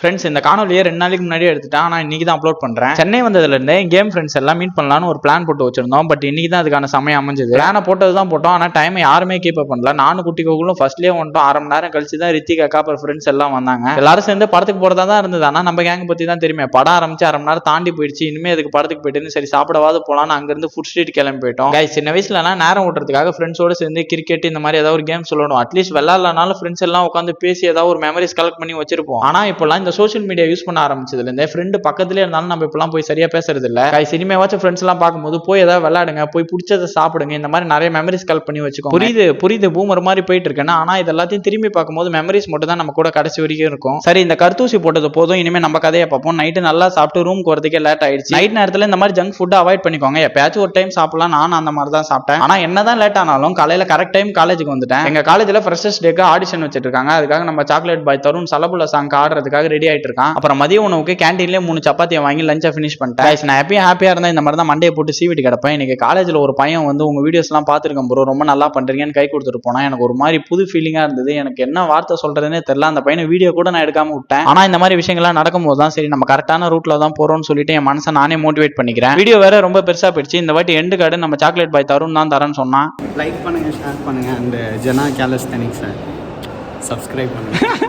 Friends இந்த காணொலியை 2 நாளைக்கு முன்னாடியே எடுத்துட்டேன். ஆனால் இன்னைக்கு தான் அப்லோட் பண்ணுறேன். சென்னை வந்ததுலேருந்து கேம் ஃப்ரெண்ட்ஸ் எல்லாம் மீட் பண்ணலான்னு ஒரு பிளான் போட்டு வச்சிருந்தோம். பட் இன்னைக்கு தான் அதுக்கான சமயம் அமைஞ்சது. பிளானை போட்டது தான் போட்டோம். ஆனால் டைமை யாருமே கீப் அப் பண்ணல. நானும் குட்டி கோகுலும் ஃபர்ஸ்ட்லேயே வந்துட்டோம். 1/2 மணி நேரம் கழிச்சு தான் ரித்திக் அக்கா அப்புறம் ஃப்ரெண்ட்ஸ் எல்லாம் வந்தாங்க. எல்லாரும் சேர்ந்து படத்துக்கு போகிறதா தான் இருந்தது. ஆனால் நம்ம கேங் பற்றி தான் தெரியுமே. படம் ஆரம்பிச்சு 1/2 மணி நேரம் தாண்டி போயிடுச்சு. இனிமேல் அதுக்கு படத்துக்கு போயிட்டு சரி சாப்பிடவாது போகலான்னு அங்கேருந்து ஃபுட் ஸ்ட்ரீட் கிளம்பி போயிட்டோம். சின்ன வயசுலலாம் நேரம் ஓட்டுறதுக்காக ஃப்ரெண்ட்ஸோடு சேர்ந்து கிரிக்கெட் இந்த மாதிரி ஏதாவது ஒரு கேம் சொல்லணும். அட்லீஸ்ட் விளையாடலனாலும் ஃப்ரெண்ட்ஸ் எல்லாம் உட்காந்து பேசி ஏதாவது ஒரு மெமரிஸ் கலெக்ட் பண்ணி வச்சிருப்போம். ஆனால் இப்போலாம் இந்த சோஷியல் மீடியா யூஸ் பண்ண ஆரம்பிச்சதுல இருந்தே ஃப்ரெண்டு பக்கத்துலேயே இருந்தாலும் நம்ம இப்பெல்லாம் போய் சரியா பேசுறது இல்லை. சினிமாவாச்சும் ஃப்ரெண்ட்ஸ் எல்லாம் பார்க்கும்போது போய் ஏதாவது விளையாடுங்க, போய் பிடிச்சதை சாப்பிடுங்க, இந்த மாதிரி நிறைய மெமரிஸ் கலெக்ட் பண்ணி வச்சுக்கோங்க. புரியுது பூமர் மாதிரி போயிட்டு இருக்கேன்னா, ஆனால் இது எல்லாத்தையும் திரும்பி பார்க்கும்போது மெமரிஸ் மட்டும் தான் நம்ம கூட கடைசி வரைக்கும் இருக்கும். சரி இந்த கருத்தூசி போட்டது போதும், இனிமேல் நம்ம கதையை பார்ப்போம். நைட்டு நல்லா சாப்பிட்டு ரூம் போறதுக்கே லேட் ஆயிடுச்சு. நைட் நேரத்தில் இந்த மாதிரி ஜங்க் ஃபுட் அவாய்ட் பண்ணிக்கோங்க. எப்பயாச்சும் ஒரு டைம் சாப்பிடலாம். நான் அந்த மாதிரி தான் சாப்பிட்டேன். ஆனால் என்னதான் லேட் ஆனாலும் காலையில் கரெக்ட் டைம் காலேஜுக்கு வந்துட்டேன். எங்க காலேஜில் ஃப்ரெஷர்ஸ் டேக்கு ஆடிஷன் வச்சிட்டு இருக்காங்க. அதுக்காக நம்ம சாக்லேட் பாய் தருண் சலபுல சாங் ஆடுறதுக்காக ரெடி ஆயிட்டு இருக்கான். அப்புறம் மதிய உணவுக்கு கேண்டீன்லேயே 3 சப்பாத்தியை வாங்கி லஞ்சை ஃபினிஷ் பண்ணிட்டேன். நான் எப்பயும் ஹாப்பியா இருந்தா இந்த மாதிரி தான் மண்டையை போட்டு சீவிட்டு கிடப்பேன். இன்னைக்கு காலேஜில் ஒரு பையன் வந்து உங்க வீடியோஸ் எல்லாம் பார்த்துருக்கேன் ப்ரோ, ரொம்ப நல்லா பண்றீங்கன்னு கை கொடுத்துட்டு போனா. எனக்கு ஒரு மாதிரி புது ஃபீலிங்கா இருந்தது. எனக்கு என்ன வார்த்தை சொல்றதுன்னே தெரியல. அந்த பையனை வீடியோ கூட நான் எடுக்காம விட்டேன். ஆனா இந்த மாதிரி விஷயங்கள்லாம் நடக்கும்போது தான் சரி நம்ம கரெக்டான ரூட்ல தான் போறோம்னு சொல்லிட்டு என் மனசை நானே மோட்டிவேட் பண்ணிக்கிறேன். வீடியோ வேற ரொம்ப பெருசா போயிடுச்சு. இந்த வாட்டி எண்டு கார்டு நம்ம சாக்லேட் பாய் தருண் தான் தரேன்னு சொன்னா. லைக் பண்ணுங்க, ஷேர் பண்ணுங்க, அந்த ஜனா கேலஸ்தனிக்ஸ் சப்ஸ்கிரைப் பண்ணுங்க.